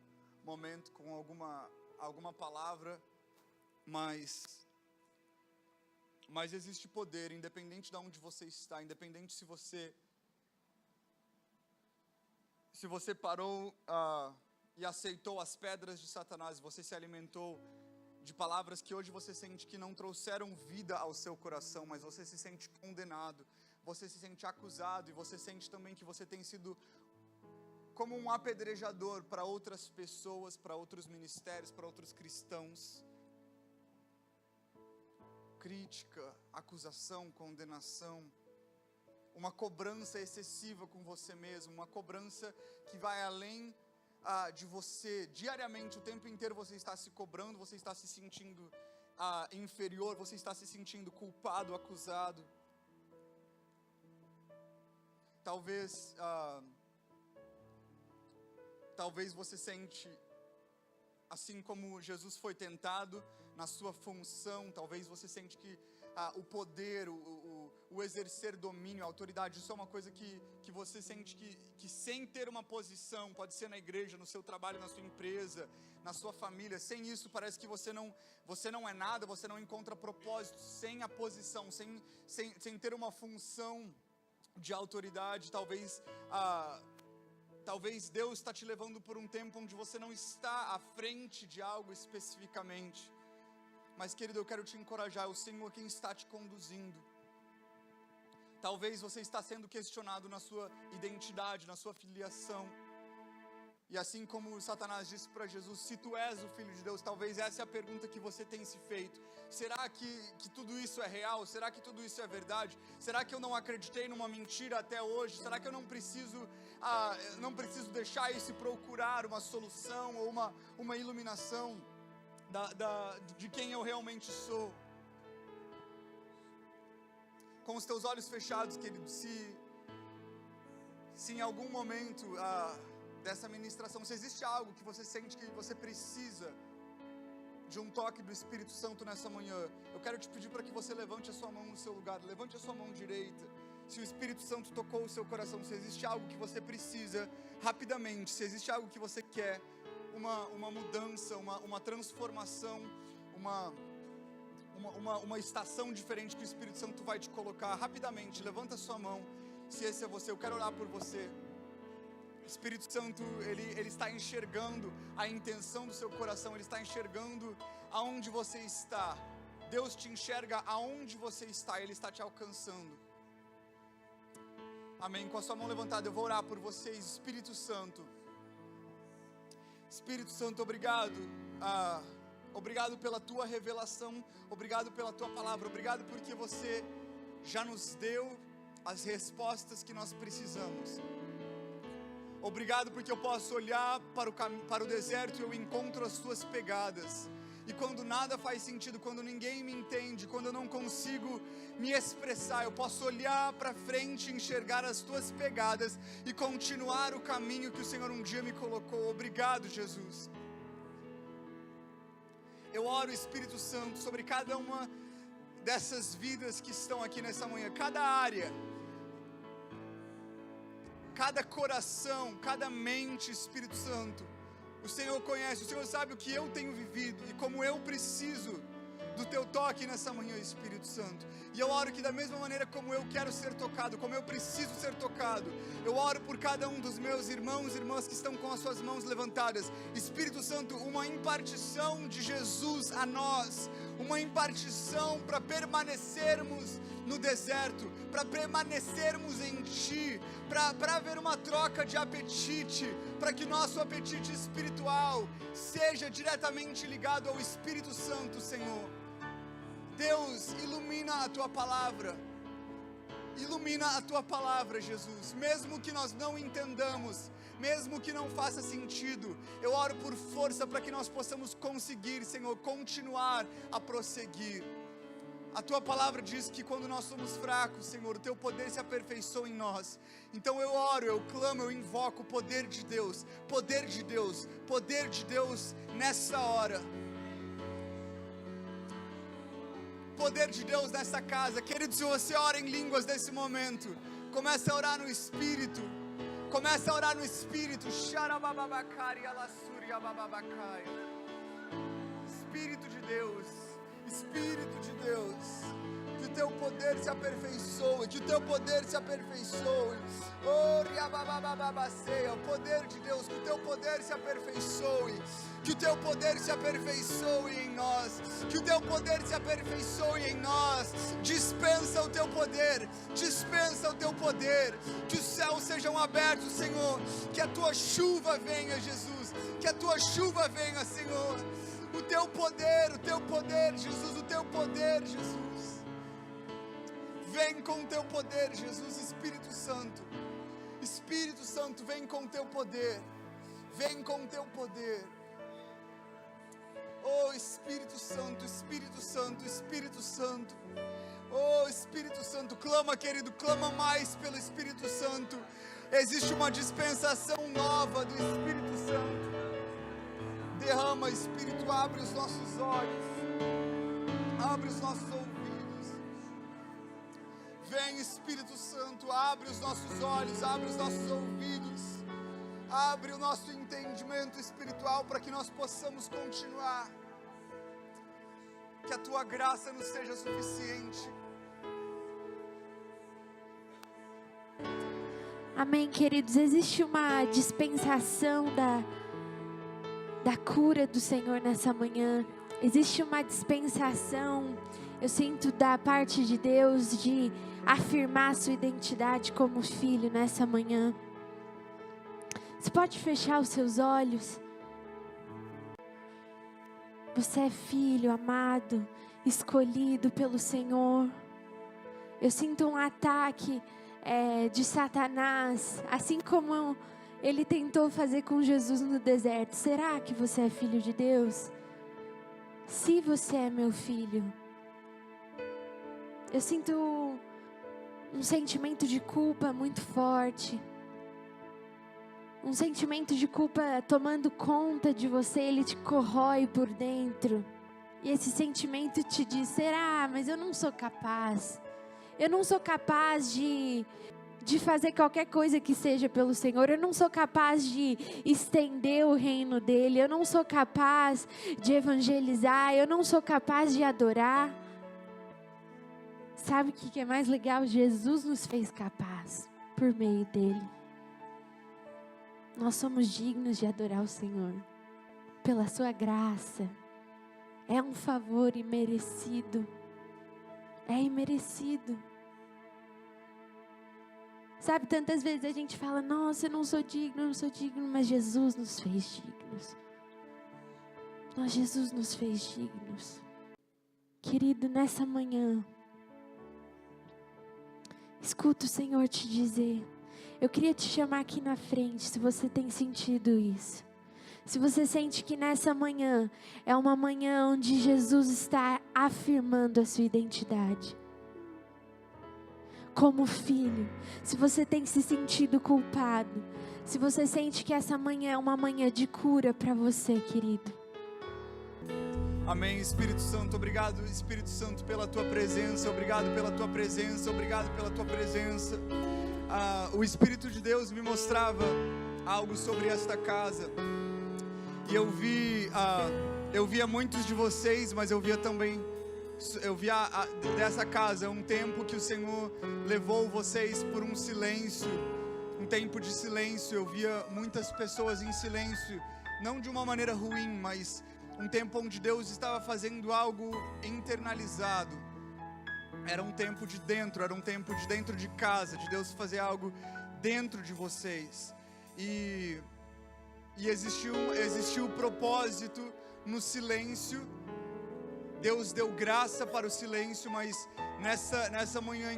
momento, com alguma palavra, mas existe poder, independente de onde você está, independente se você parou e aceitou as pedras de Satanás, você se alimentou de palavras que hoje você sente que não trouxeram vida ao seu coração, mas você se sente condenado, você se sente acusado, e você sente também que você tem sido como um apedrejador para outras pessoas, para outros ministérios, para outros cristãos. Crítica, acusação, condenação, uma cobrança excessiva com você mesmo, uma cobrança que vai além de você. Diariamente, o tempo inteiro você está se cobrando, você está se sentindo inferior, você está se sentindo culpado, acusado. Talvez você sente, assim como Jesus foi tentado na sua função, talvez você sente que o poder, o exercer domínio, a autoridade, isso é uma coisa que você sente que sem ter uma posição, pode ser na igreja, no seu trabalho, na sua empresa, na sua família, sem isso parece que você não é nada, você não encontra propósito, sem a posição, sem ter uma função de autoridade. Talvez Deus está te levando por um tempo onde você não está à frente de algo especificamente. Mas, querido, eu quero te encorajar, é o Senhor quem está te conduzindo. Talvez você está sendo questionado na sua identidade, na sua filiação. E assim como Satanás disse para Jesus, se tu és o Filho de Deus, talvez essa é a pergunta que você tem se feito. Será que tudo isso é real? Será que tudo isso é verdade? Será que eu não acreditei numa mentira até hoje? Será que eu não preciso deixar isso e procurar uma solução ou uma iluminação de quem eu realmente sou? Com os teus olhos fechados, querido, se em algum momento dessa ministração, se existe algo que você sente que você precisa de um toque do Espírito Santo nessa manhã, eu quero te pedir para que você levante a sua mão no seu lugar, levante a sua mão direita. Se o Espírito Santo tocou o seu coração, se existe algo que você precisa rapidamente, se existe algo que você quer, uma mudança, uma transformação, uma estação diferente que o Espírito Santo vai te colocar, rapidamente, levanta a sua mão. Se esse é você, eu quero orar por você. O Espírito Santo, ele está enxergando a intenção do seu coração, ele está enxergando aonde você está. Deus te enxerga aonde você está, Ele está te alcançando. Amém. Com a sua mão levantada, eu vou orar por vocês. Espírito Santo, obrigado. Obrigado pela tua revelação, obrigado pela tua palavra, obrigado porque você já nos deu as respostas que nós precisamos. Obrigado porque eu posso olhar para o deserto e eu encontro as tuas pegadas. E quando nada faz sentido, quando ninguém me entende, quando eu não consigo me expressar, eu posso olhar para frente, enxergar as tuas pegadas e continuar o caminho que o Senhor um dia me colocou. Obrigado, Jesus. Eu oro, Espírito Santo, sobre cada uma dessas vidas que estão aqui nessa manhã, cada área, cada coração, cada mente, Espírito Santo. O Senhor conhece, o Senhor sabe o que eu tenho vivido e como eu preciso do teu toque nessa manhã, Espírito Santo. E eu oro que da mesma maneira como eu quero ser tocado, como eu preciso ser tocado, eu oro por cada um dos meus irmãos e irmãs que estão com as suas mãos levantadas. Espírito Santo, uma impartição de Jesus a nós, uma impartição para permanecermos no deserto, para permanecermos em Ti, para haver uma troca de apetite, para que nosso apetite espiritual seja diretamente ligado ao Espírito Santo, Senhor. Deus, ilumina a Tua palavra, Jesus, mesmo que nós não entendamos, mesmo que não faça sentido, eu oro por força para que nós possamos conseguir, Senhor, continuar a prosseguir. A Tua palavra diz que quando nós somos fracos, Senhor, o Teu poder se aperfeiçoa em nós. Então eu oro, eu clamo, eu invoco o poder de Deus, poder de Deus, poder de Deus nessa hora. Poder de Deus nessa casa. Querido, se você ora em línguas nesse momento, comece a orar no Espírito. Comece a orar no Espírito. Espírito de Deus. Espírito de Deus, que o Teu poder se aperfeiçoe, que o Teu poder se aperfeiçoe. Oh, riababababaceia, o poder de Deus, que o Teu poder se aperfeiçoe, que o Teu poder se aperfeiçoe em nós, que o Teu poder se aperfeiçoe em nós. Dispensa o Teu poder, dispensa o Teu poder, que os céus sejam abertos, Senhor, que a Tua chuva venha, Jesus, que a Tua chuva venha, Senhor. O Teu poder, Jesus, o Teu poder, Jesus. Vem com o Teu poder, Jesus. Espírito Santo, vem com o Teu poder. Vem com o Teu poder. Oh, Espírito Santo, Espírito Santo, Espírito Santo. Oh, Espírito Santo, clama, querido, clama mais pelo Espírito Santo. Existe uma dispensação nova do Espírito Santo. Derrama, Espírito, abre os nossos olhos, abre os nossos ouvidos. Vem, Espírito Santo, abre os nossos olhos, abre os nossos ouvidos, abre o nosso entendimento espiritual para que nós possamos continuar. Que a Tua graça nos seja suficiente. Amém, queridos. Existe uma dispensação da cura do Senhor nessa manhã. Existe uma dispensação, eu sinto, da parte de Deus de afirmar a sua identidade como filho nessa manhã. Você pode fechar os seus olhos? Você é filho amado, escolhido pelo Senhor. Eu sinto um ataque de Satanás, assim como ele tentou fazer com Jesus no deserto. Será que você é filho de Deus? Se você é meu filho, eu sinto um sentimento de culpa muito forte. um sentimento de culpa tomando conta de você, ele te corrói por dentro. E esse sentimento te diz: será? Mas eu não sou capaz. Eu não sou capaz de fazer qualquer coisa que seja pelo Senhor. Eu não sou capaz de estender o reino dEle. Eu não sou capaz de evangelizar. Eu não sou capaz de adorar. Sabe o que é mais legal? Jesus nos fez capaz por meio dEle. Nós somos dignos de adorar o Senhor pela sua graça. É um favor imerecido. É imerecido. Sabe, tantas vezes a gente fala: nossa, eu não sou digno, mas Jesus nos fez dignos. Jesus nos fez dignos. Querido, nessa manhã, escuta o Senhor te dizer. Eu queria te chamar aqui na frente, se você tem sentido isso. Se você sente que nessa manhã é uma manhã onde Jesus está afirmando a sua identidade como filho, se você tem se sentido culpado, se você sente que essa manhã é uma manhã de cura para você, querido. Amém. Espírito Santo, obrigado, Espírito Santo, pela tua presença, obrigado pela tua presença, obrigado pela tua presença. O Espírito de Deus me mostrava algo sobre esta casa, e eu via muitos de vocês, mas eu via dessa casa um tempo que o Senhor levou vocês por um silêncio, um tempo de silêncio. Eu via muitas pessoas em silêncio, não de uma maneira ruim, mas um tempo onde Deus estava fazendo algo internalizado. Era um tempo de dentro, era um tempo de dentro de casa, de Deus fazer algo dentro de vocês. E existiu propósito no silêncio. Deus deu graça para o silêncio, mas nessa manhã,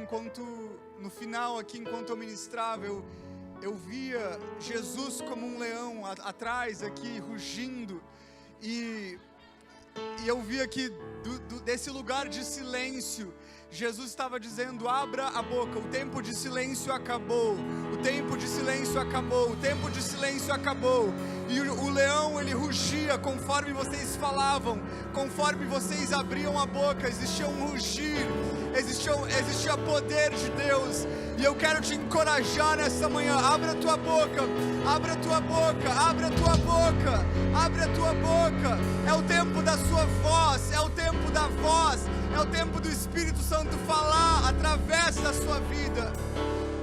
no final aqui, enquanto eu ministrava, eu via Jesus como um leão atrás aqui, rugindo, e eu via que desse lugar de silêncio, Jesus estava dizendo: abra a boca, o tempo de silêncio acabou, o tempo de silêncio acabou, o tempo de silêncio acabou. E o leão, ele rugia conforme vocês falavam, conforme vocês abriam a boca, existia um rugir, existia poder de Deus. E eu quero te encorajar nessa manhã: abra a tua boca, abra a tua boca, abra a tua boca, abra a tua boca. É o tempo da sua voz, é o tempo da voz, é o tempo do Espírito Santo falar através da sua vida.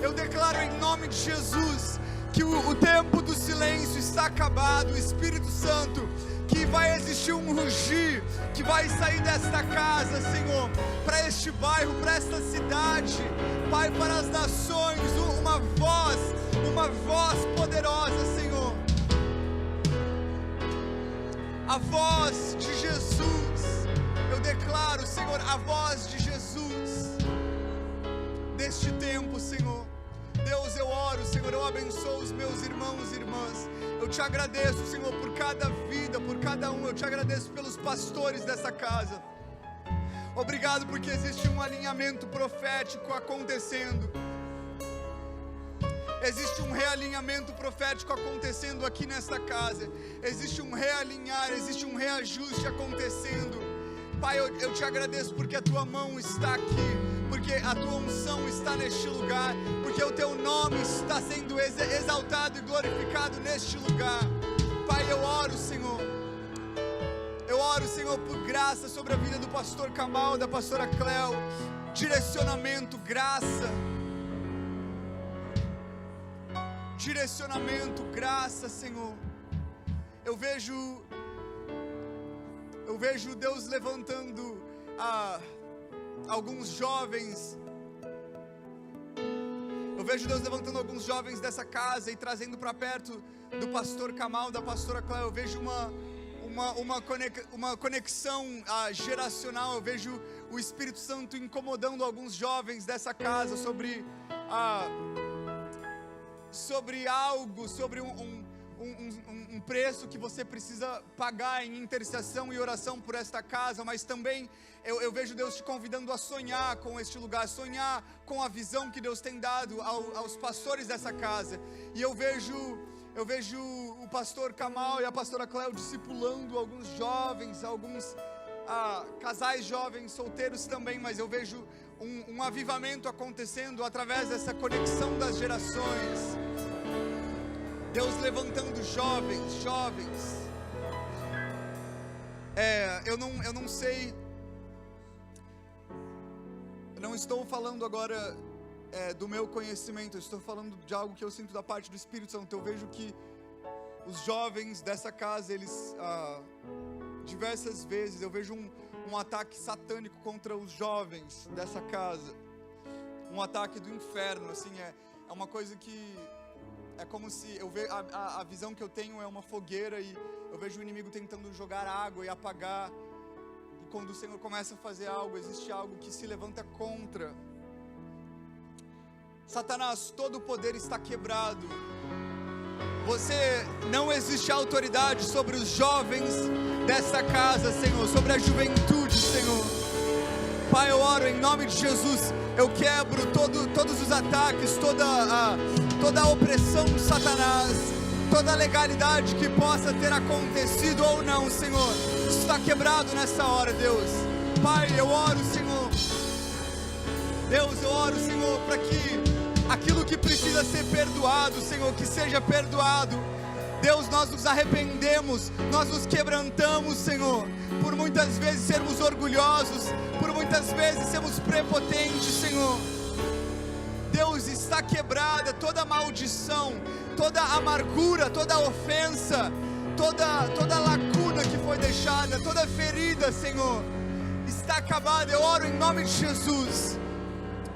Eu declaro em nome de Jesus que o tempo do silêncio está acabado. O Espírito Santo, que vai existir um rugir, que vai sair desta casa, Senhor, para este bairro, para esta cidade, Pai, para as nações, uma voz poderosa, Senhor. A voz de Jesus, eu declaro, Senhor, a voz de Jesus neste tempo, Senhor. Deus, eu oro, Senhor, eu abençoo os meus irmãos e irmãs. Eu te agradeço, Senhor, por cada vida, por cada um. Eu te agradeço pelos pastores dessa casa. Obrigado porque existe um alinhamento profético acontecendo. Existe um realinhamento profético acontecendo aqui nesta casa. Existe um realinhar, existe um reajuste acontecendo. Pai, eu te agradeço porque a tua mão está aqui, porque a tua unção está neste lugar, porque o teu nome está sendo exaltado e glorificado neste lugar. Pai, eu oro, Senhor, por graça sobre a vida do pastor Kamal, da pastora Cleo, direcionamento, graça, Senhor. Eu vejo Deus levantando alguns jovens. Eu vejo Deus levantando alguns jovens dessa casa e trazendo para perto do pastor Kamal, da pastora Cléo. Eu vejo uma conexão geracional. Eu vejo o Espírito Santo incomodando alguns jovens dessa casa sobre algo, sobre um preço que você precisa pagar em intercessão e oração por esta casa. Mas também eu vejo Deus te convidando a sonhar com este lugar, sonhar com a visão que Deus tem dado aos pastores dessa casa. E eu vejo Eu vejo o pastor Kamal e a pastora Cléo discipulando alguns jovens, alguns casais jovens, solteiros também, mas eu vejo um avivamento acontecendo através dessa conexão das gerações. Deus levantando jovens. Eu não sei, eu não estou falando agora do meu conhecimento, eu estou falando de algo que eu sinto da parte do Espírito Santo. Eu vejo que os jovens dessa casa, eles, diversas vezes, eu vejo um ataque satânico contra os jovens dessa casa, um ataque do inferno, assim, é uma coisa que, é como se, a visão que eu tenho é uma fogueira e eu vejo o inimigo tentando jogar água e apagar, e quando o Senhor começa a fazer algo, existe algo que se levanta contra. Satanás, todo o poder está quebrado. Você não existe autoridade sobre os jovens dessa casa, Senhor, sobre a juventude, Senhor. Pai, eu oro em nome de Jesus, eu quebro todos os ataques, toda a opressão de Satanás, toda a legalidade que possa ter acontecido ou não, Senhor, está quebrado nessa hora, Deus. Pai, eu oro, Senhor, Deus, eu oro, Senhor, para que aquilo que precisa ser perdoado, Senhor, que seja perdoado. Deus, nós nos arrependemos, nós nos quebrantamos, Senhor, por muitas vezes sermos orgulhosos, por muitas vezes sermos prepotentes, Senhor. Deus, está quebrada toda maldição, toda amargura, toda ofensa, toda lacuna que foi deixada, toda ferida, Senhor, está acabada. Eu oro em nome de Jesus.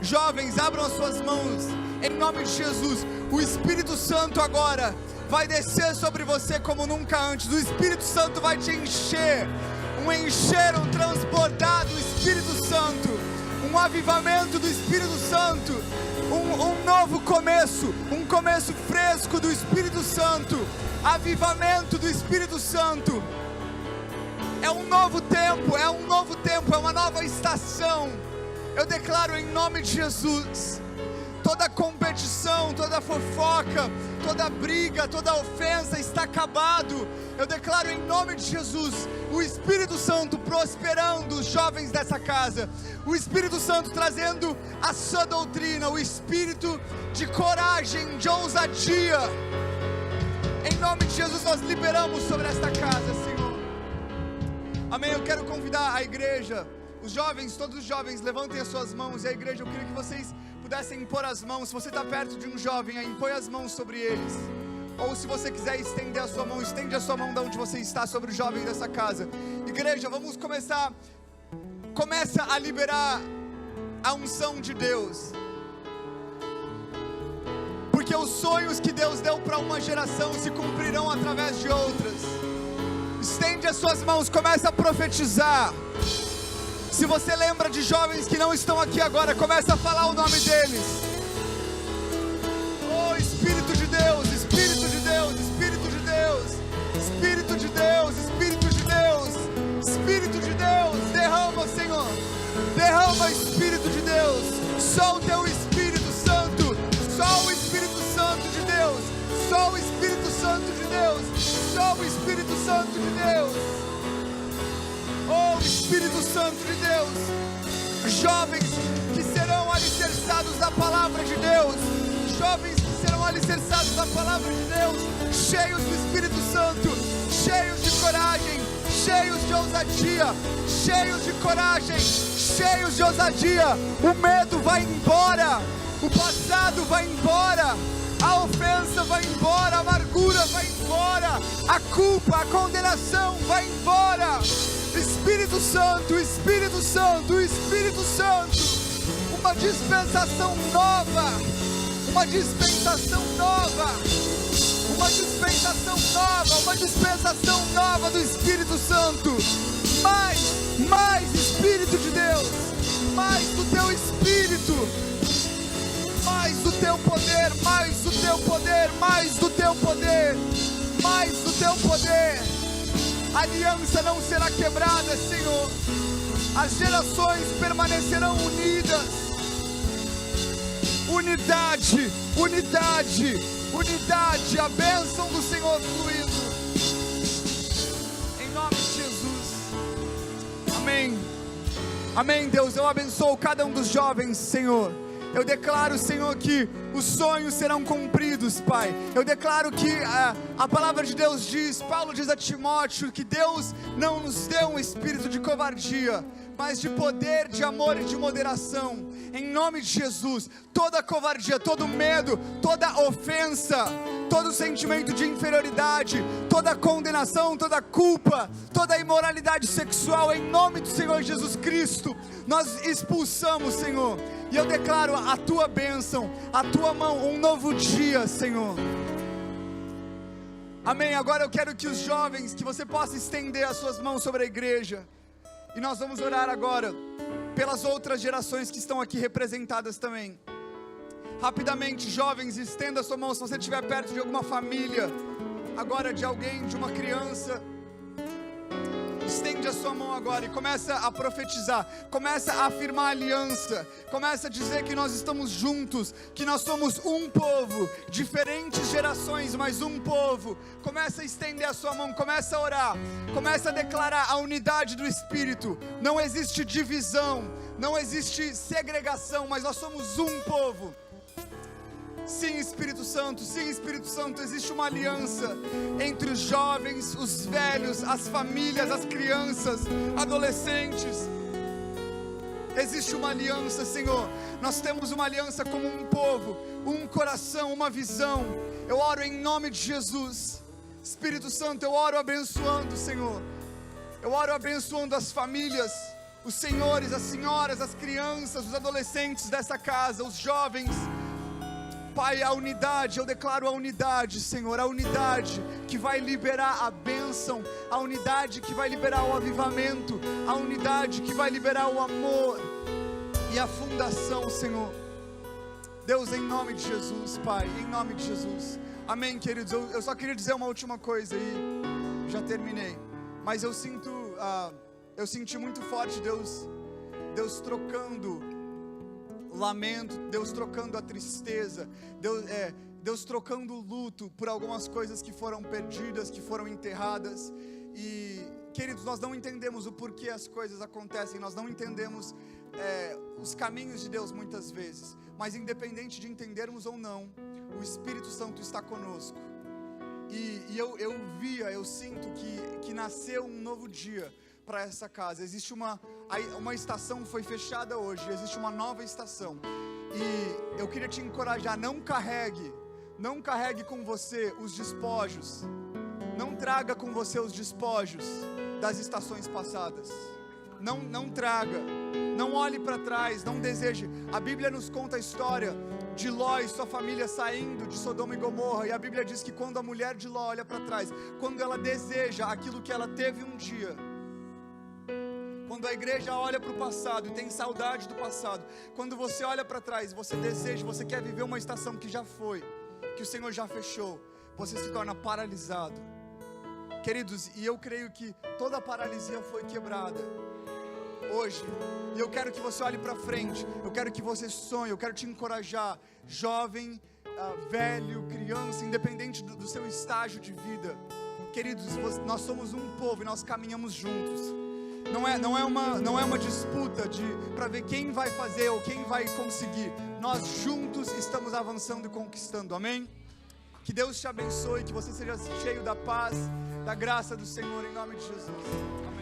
Jovens, abram as suas mãos, em nome de Jesus. O Espírito Santo agora vai descer sobre você como nunca antes. O Espírito Santo vai te encher, um transbordar do Espírito Santo, um avivamento do Espírito Santo, um novo começo, um começo fresco do Espírito Santo, avivamento do Espírito Santo. É um novo tempo, é uma nova estação. Eu declaro em nome de Jesus, toda competição, toda fofoca, toda briga, toda ofensa está acabado. Eu declaro em nome de Jesus, o Espírito Santo prosperando os jovens dessa casa, o Espírito Santo trazendo a sua doutrina, o espírito de coragem, de ousadia. Em nome de Jesus nós liberamos sobre esta casa, Senhor. Amém. Eu quero convidar a igreja, os jovens, todos os jovens, levantem as suas mãos. E a igreja, eu queria que vocês pudessem impor as mãos. Se você está perto de um jovem, aí impõe as mãos sobre eles. Ou se você quiser estender a sua mão, estende a sua mão de onde você está sobre o jovem dessa casa. Igreja, vamos começa a liberar a unção de Deus. Porque os sonhos que Deus deu para uma geração se cumprirão através de outras. Estende as suas mãos, começa a profetizar. Se você lembra de jovens que não estão aqui agora, começa a falar o nome deles. Oh, Espírito de Deus, Espírito de Deus, Espírito de Deus, Espírito de Deus, Espírito de Deus, Espírito de Deus, derrama, Senhor, derrama, Espírito de Deus, só o Teu Espírito Santo, só o Espírito Santo de Deus, só o Espírito Santo de Deus, só o Espírito Santo de Deus. Oh, Espírito Santo de Deus, jovens que serão alicerçados na palavra de Deus, jovens que serão alicerçados na palavra de Deus, cheios do Espírito Santo, cheios de coragem, cheios de ousadia, cheios de coragem, cheios de ousadia. O medo vai embora, o passado vai embora, a ofensa vai embora, a amargura vai embora, a culpa, a condenação vai embora. Espírito Santo, Espírito Santo, Espírito Santo, uma dispensação nova, uma dispensação nova, uma dispensação nova, uma dispensação nova do Espírito Santo. Mais Espírito de Deus, mais do Teu Espírito, mais do Teu poder, mais do Teu poder, mais do Teu poder, mais do Teu poder. A aliança não será quebrada, Senhor. As gerações permanecerão unidas. Unidade, unidade, unidade, a bênção do Senhor fluindo. Em nome de Jesus. Amém. Amém, Deus. Eu abençoo cada um dos jovens, Senhor. Eu declaro, Senhor, que os sonhos serão cumpridos, Pai. Eu declaro que a palavra de Deus diz, Paulo diz a Timóteo, que Deus não nos deu um espírito de covardia, mas de poder, de amor e de moderação. Em nome de Jesus, toda covardia, todo medo, toda ofensa, todo sentimento de inferioridade, toda condenação, toda culpa, toda imoralidade sexual, em nome do Senhor Jesus Cristo, nós expulsamos, Senhor. E eu declaro a tua bênção, a tua mão, um novo dia, Senhor. Amém. Agora eu quero que os jovens, que você possa estender as suas mãos sobre a igreja. E nós vamos orar agora pelas outras gerações que estão aqui representadas também. Rapidamente, jovens, estenda a sua mão. Se você estiver perto de alguma família, agora de alguém, de uma criança, estende a sua mão agora e começa a profetizar, começa a afirmar aliança, começa a dizer que nós estamos juntos, que nós somos um povo, diferentes gerações, mas um povo. Começa a estender a sua mão, começa a orar, começa a declarar a unidade do Espírito. Não existe divisão, não existe segregação, mas nós somos um povo. Sim, Espírito Santo, existe uma aliança entre os jovens, os velhos, as famílias, as crianças, adolescentes. Existe uma aliança, Senhor. Nós temos uma aliança como um povo, um coração, uma visão. Eu oro em nome de Jesus. Espírito Santo, eu oro abençoando, Senhor. Eu oro abençoando as famílias, os senhores, as senhoras, as crianças, os adolescentes dessa casa, os jovens. Pai, a unidade, eu declaro a unidade, Senhor, a unidade que vai liberar a bênção, a unidade que vai liberar o avivamento, a unidade que vai liberar o amor e a fundação, Senhor. Deus, em nome de Jesus, Pai, em nome de Jesus. Amém, queridos. Eu só queria dizer uma última coisa aí, já terminei, mas eu senti muito forte Deus trocando lamento, Deus trocando a tristeza, Deus trocando o luto por algumas coisas que foram perdidas, que foram enterradas. E queridos, nós não entendemos o porquê as coisas acontecem, nós não entendemos os caminhos de Deus muitas vezes, mas independente de entendermos ou não, o Espírito Santo está conosco. E eu sinto que nasceu um novo dia para essa casa. Existe uma estação foi fechada hoje, existe uma nova estação, e eu queria te encorajar, não carregue com você os despojos, não traga com você os despojos das estações passadas, não traga, não olhe para trás, não deseje. A Bíblia nos conta a história de Ló e sua família saindo de Sodoma e Gomorra, e a Bíblia diz que quando a mulher de Ló olha para trás, quando ela deseja aquilo que ela teve um dia, quando a igreja olha para o passado e tem saudade do passado, quando você olha para trás, você deseja, você quer viver uma estação que já foi, que o Senhor já fechou, você se torna paralisado. Queridos, e eu creio que toda a paralisia foi quebrada hoje, e eu quero que você olhe para frente, eu quero que você sonhe, eu quero te encorajar, jovem, velho, criança, independente do seu estágio de vida. Queridos, nós somos um povo e nós caminhamos juntos. Não é uma disputa para ver quem vai fazer ou quem vai conseguir. Nós juntos estamos avançando e conquistando, amém? Que Deus te abençoe, que você seja cheio da paz, da graça do Senhor, em nome de Jesus. Amém.